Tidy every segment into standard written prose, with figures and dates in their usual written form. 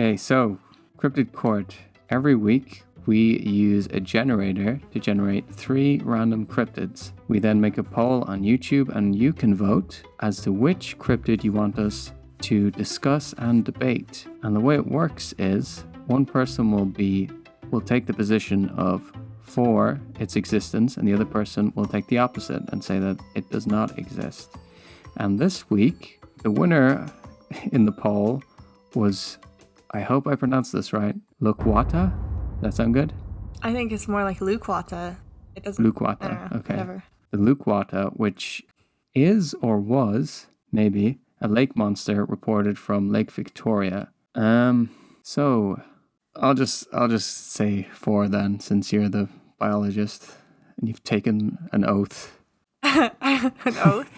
Okay, so Cryptid Court. Every week we use a generator to generate 3 random cryptids. We then make a poll on YouTube and you can vote as to which cryptid you want us to discuss and debate. And the way it works is one person will take the position of for its existence and the other person will take the opposite and say that it does not exist. And this week, the winner in the poll was, I hope I pronounced this right, Lukwata? That sound good? I think it's more like Lukwata. It doesn't. Lukwata, I don't know, okay. whatever. The Lukwata, which is or was maybe a lake monster reported from Lake Victoria. So I'll just say 4 then, since you're the biologist and you've taken an oath. An oath?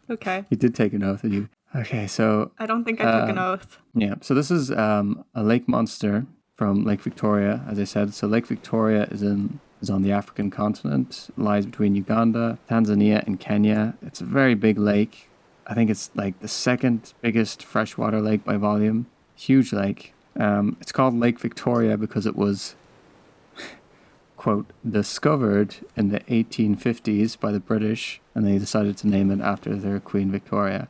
Okay. You did take an oath, did you? Okay, so I don't think I took an oath. yeah, so this is a lake monster from Lake Victoria, as I said. So Lake Victoria is on the African continent, lies between Uganda, Tanzania, and Kenya. It's a very big lake. I think it's like the second biggest freshwater lake by volume. Huge lake. It's called Lake Victoria because it was, quote, discovered in the 1850s by the British, and they decided to name it after their Queen Victoria.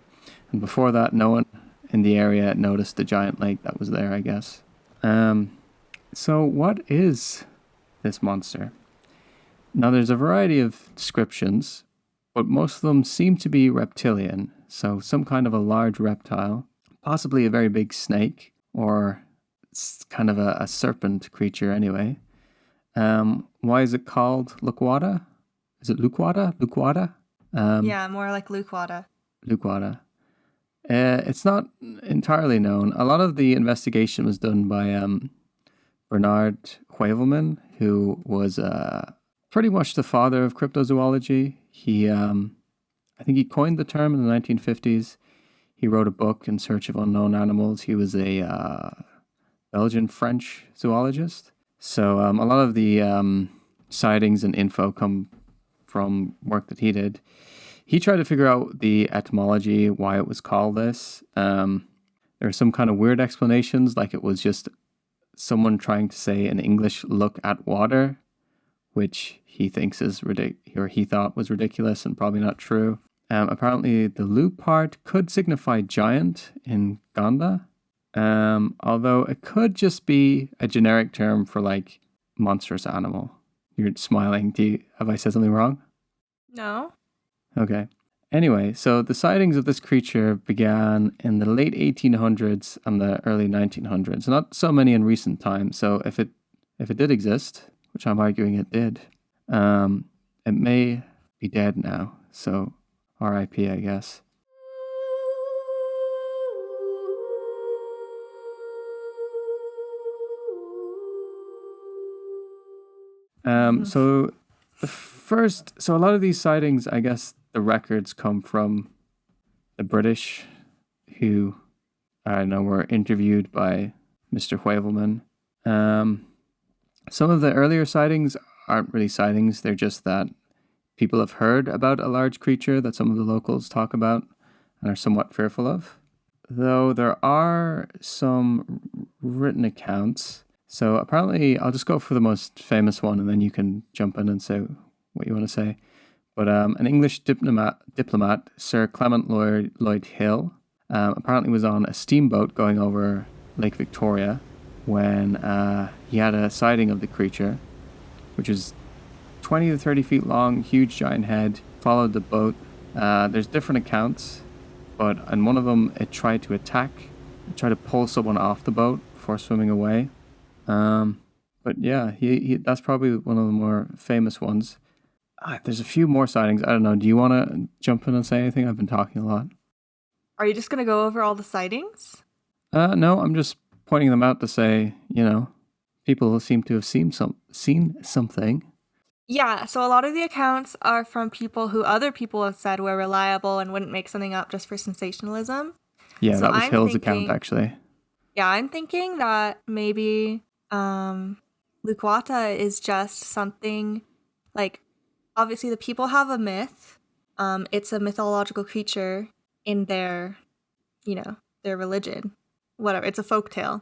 And before that, no one in the area noticed the giant lake that was there, I guess. So what is this monster? Now, there's a variety of descriptions, but most of them seem to be reptilian. So some kind of a large reptile, possibly a very big snake, or kind of a serpent creature anyway. Why is it called Lukwata? Is it Lukwata? Lukwata? Yeah, more like Lukwata. Lukwata. It's not entirely known. A lot of the investigation was done by Bernard Heuvelman, who was pretty much the father of cryptozoology. He, I think he coined the term in the 1950s. He wrote a book, In Search of Unknown Animals. He was a Belgian-French zoologist. So a lot of the sightings and info come from work that he did. He tried to figure out the etymology, why it was called this. There are some kind of weird explanations, like it was just someone trying to say in English, look at water, which he thinks is he thought was ridiculous and probably not true. Apparently, the Lu part could signify giant in Ganda, although it could just be a generic term for like monstrous animal. You're smiling. Have I said something wrong? No. Okay. Anyway, so the sightings of this creature began in the late 1800s and the early 1900s. Not so many in recent times. So if it did exist, which I'm arguing it did, it may be dead now. So R.I.P. I guess. So a lot of these sightings, I guess the records come from the British who, I don't know, were interviewed by Mr. Heuvelman. Some of the earlier sightings aren't really sightings. They're just that people have heard about a large creature that some of the locals talk about and are somewhat fearful of. Though there are some written accounts. So apparently, I'll just go for the most famous one and then you can jump in and say what you want to say. But an English diplomat, Sir Clement Lloyd Hill, apparently was on a steamboat going over Lake Victoria when he had a sighting of the creature, which was 20 to 30 feet long, huge giant head, followed the boat. There's different accounts, but in one of them, it tried to attack, it tried to pull someone off the boat before swimming away. But yeah, he that's probably one of the more famous ones. There's a few more sightings. I don't know. Do you want to jump in and say anything? I've been talking a lot. Are you just going to go over all the sightings? No, I'm just pointing them out to say, people seem to have seen something. Yeah, so a lot of the accounts are from people who other people have said were reliable and wouldn't make something up just for sensationalism. Yeah, so that was Hill's account, actually. Yeah, I'm thinking that maybe Lukwata is just something like, obviously the people have a myth. It's a mythological creature in their religion. Whatever, it's a folktale.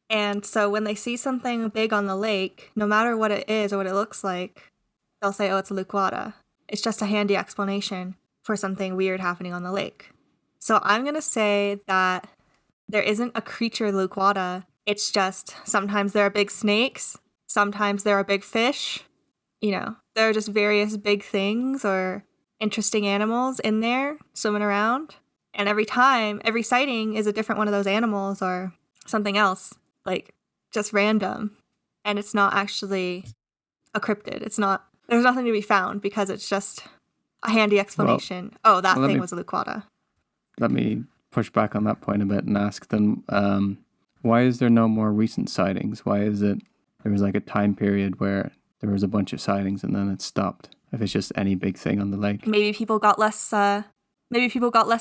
And so when they see something big on the lake, no matter what it is or what it looks like, they'll say, oh, it's a Lukwata. It's just a handy explanation for something weird happening on the lake. So I'm going to say that there isn't a creature Lukwata. It's just sometimes there are big snakes, sometimes there are big fish. There are just various big things or interesting animals in there swimming around. And every sighting is a different one of those animals or something else, like just random. And it's not actually a cryptid. There's nothing to be found because it's just a handy explanation. That thing was a Lukwata. Let me push back on that point a bit and ask then, why is there no more recent sightings? Why is it there was like a time period where there was a bunch of sightings and then it stopped? If it's just any big thing on the lake, maybe people got less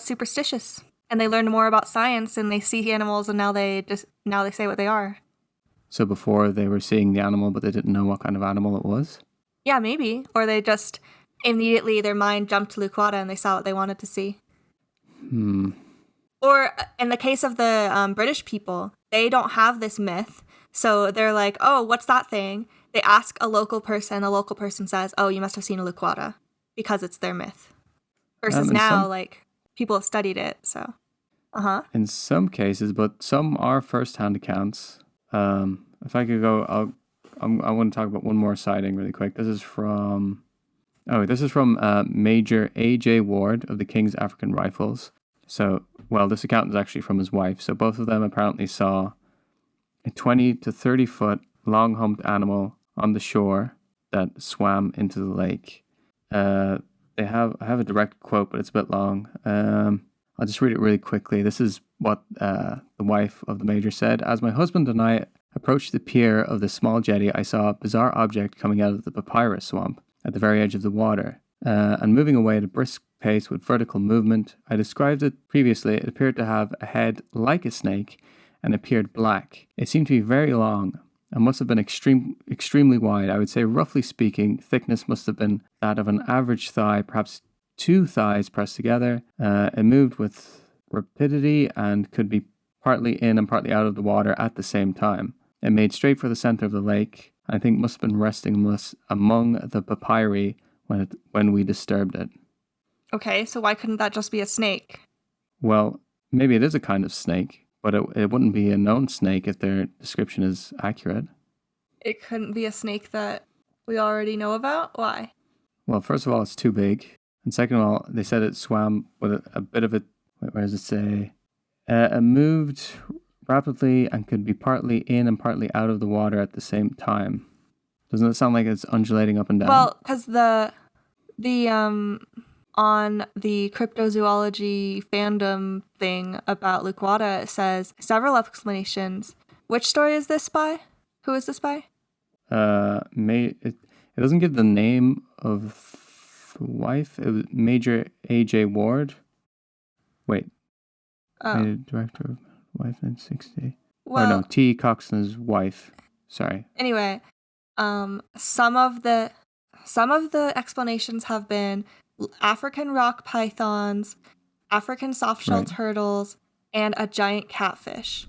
superstitious and they learned more about science and they see animals and now they say what they are. So before they were seeing the animal, but they didn't know what kind of animal it was? Yeah, maybe. Or they just immediately their mind jumped to Lukwata and they saw what they wanted to see. Or in the case of the British people, they don't have this myth. So they're like, oh, what's that thing? They ask a local person. The local person says, oh, you must have seen a Lukwata, because it's their myth. Versus now, people have studied it, so. In some cases, but some are first-hand accounts. If I could go, I want to talk about one more sighting really quick. This is from Major A.J. Ward of the King's African Rifles. So, this account is actually from his wife. So both of them apparently saw a 20 to 30 foot long humped animal on the shore that swam into the lake. I have a direct quote, but it's a bit long. I'll just read it really quickly. This is what the wife of the major said. As my husband and I approached the pier of the small jetty, I saw a bizarre object coming out of the papyrus swamp at the very edge of the water, and moving away at a brisk pace with vertical movement. I described it previously. It appeared to have a head like a snake and appeared black. It seemed to be very long and must have been extremely wide. I would say, roughly speaking, thickness must have been that of an average thigh, perhaps 2 thighs pressed together. It moved with rapidity and could be partly in and partly out of the water at the same time. It made straight for the center of the lake. I think must have been resting among the papyri when we disturbed it. Okay, so why couldn't that just be a snake? Well, maybe it is a kind of snake, but it wouldn't be a known snake if their description is accurate. It couldn't be a snake that we already know about? Why? Well, first of all, it's too big. And second of all, they said it swam with a bit of it. Where does it say? It moved rapidly and could be partly in and partly out of the water at the same time. Doesn't it sound like it's undulating up and down? Well, because the on the cryptozoology fandom thing about Lukwata, it says several explanations. Which story is this by? Who is this by? It doesn't give the name of the wife. It was Major A.J. Ward. Wait. Oh. Director of wife 1960. Well, no, T. Coxon's wife. Sorry. Anyway, some of the explanations have been African rock pythons, African soft-shell turtles, and a giant catfish.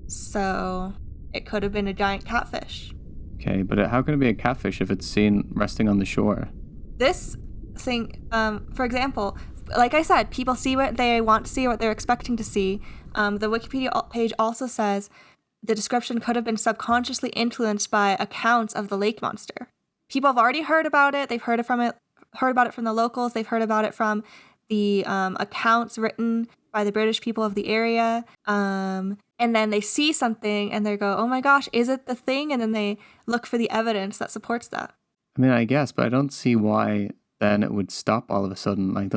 So it could have been a giant catfish. Okay, but how can it be a catfish if it's seen resting on the shore? This thing, for example, like I said, people see what they want to see or what they're expecting to see. The Wikipedia page also says the description could have been subconsciously influenced by accounts of the lake monster. People have already heard about it. They've heard about it from the locals. They've heard about it from the accounts written by the British people of the area. And then they see something and they go, oh my gosh, is it the thing? And then they look for the evidence that supports that. I mean, I guess, but I don't see why then it would stop all of a sudden. Like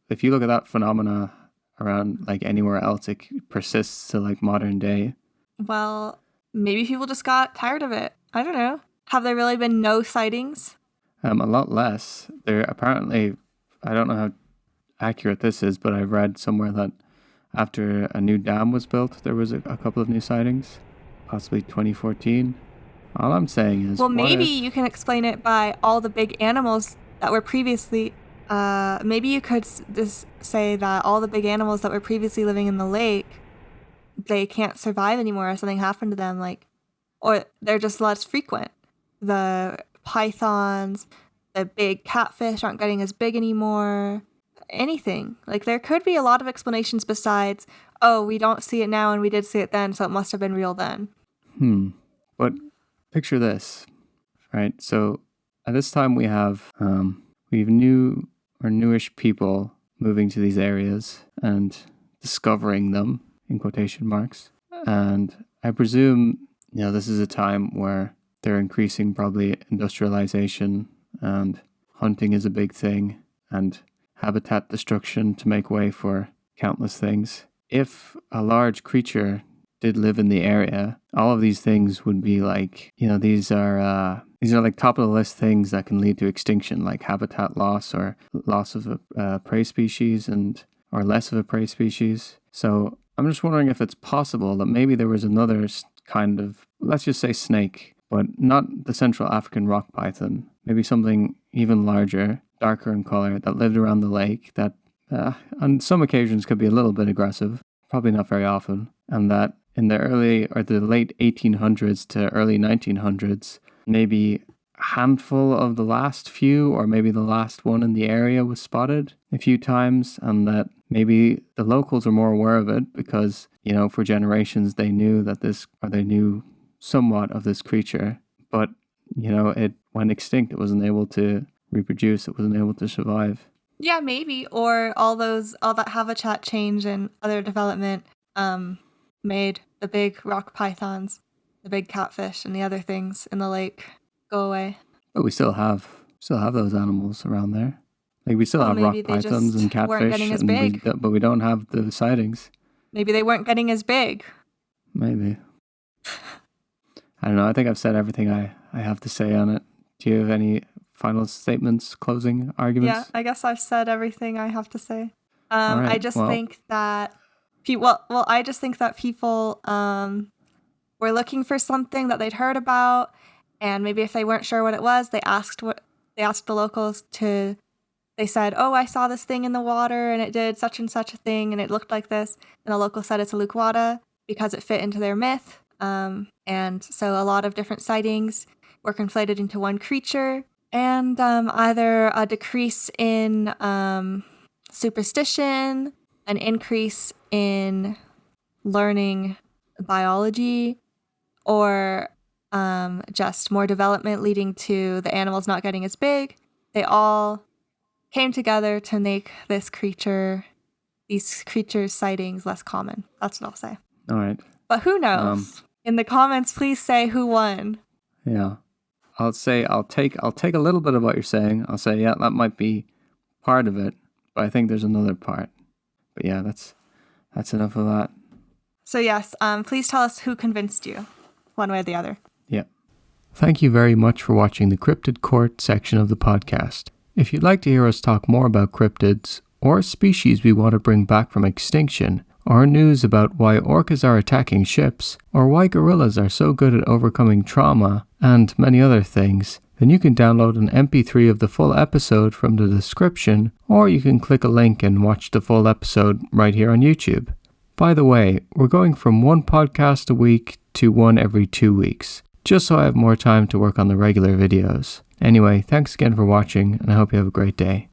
if you look at that phenomena around like anywhere else, it persists to like modern day. Well, maybe people just got tired of it. I don't know. Have there really been no sightings? A lot less. There apparently, I don't know how accurate this is, but I read somewhere that after a new dam was built, there was a couple of new sightings, possibly 2014. All I'm saying is... Well, maybe you can explain it by all the big animals that were previously... maybe you could just say that all the big animals that were previously living in the lake they can't survive anymore or something happened to them, like, or they're just less frequent. The pythons, the big catfish aren't getting as big anymore. Anything. Like, there could be a lot of explanations besides, oh, we don't see it now and we did see it then, so it must have been real then. But picture this, right? So at this time we have new or newish people moving to these areas and discovering them, in quotation marks. And I presume, this is a time where they're increasing probably industrialization, and hunting is a big thing, and habitat destruction to make way for countless things. If a large creature did live in the area, all of these things would be like, these are like top of the list things that can lead to extinction, like habitat loss or loss of a prey species or less of a prey species. So I'm just wondering if it's possible that maybe there was another kind of, let's just say snake, but not the Central African rock python, maybe something even larger, darker in color, that lived around the lake, that on some occasions could be a little bit aggressive, probably not very often, and that in the late 1800s to early 1900s, maybe a handful of the last few, or maybe the last one in the area, was spotted a few times, and that maybe the locals are more aware of it because, for generations they knew they knew somewhat of this creature, but, it went extinct. It wasn't able to reproduce. It wasn't able to survive. Yeah, maybe. Or all that habitat change and other development made the big rock pythons, the big catfish, and the other things in the lake go away. But we still have those animals around there. Like, we still have rock pythons and catfish, but we don't have the sightings. Maybe they weren't getting as big. Maybe. I don't know. I think I've said everything I have to say on it. Do you have any final statements, closing arguments? Yeah, I guess I've said everything I have to say. I just think that people were looking for something that they'd heard about, and maybe if they weren't sure what it was, they asked the locals to. They said, "Oh, I saw this thing in the water, and it did such and such a thing, and it looked like this." And the local said it's a Lukwata because it fit into their myth. And so a lot of different sightings were conflated into one creature, and either a decrease in superstition, an increase in learning biology, or just more development leading to the animals not getting as big. They all came together to make these creatures' sightings less common. That's what I'll say. All right. But who knows? In the comments, please say who won. Yeah. I'll take a little bit of what you're saying. I'll say, yeah, that might be part of it, but I think there's another part. But yeah, that's enough of that. So yes, please tell us who convinced you, one way or the other. Yeah. Thank you very much for watching the Cryptid Court section of the podcast. If you'd like to hear us talk more about cryptids, or species we want to bring back from extinction, or news about why orcas are attacking ships, or why gorillas are so good at overcoming trauma, and many other things, then you can download an MP3 of the full episode from the description, or you can click a link and watch the full episode right here on YouTube. By the way, we're going from one podcast a week to one every 2 weeks, just so I have more time to work on the regular videos. Anyway, thanks again for watching, and I hope you have a great day.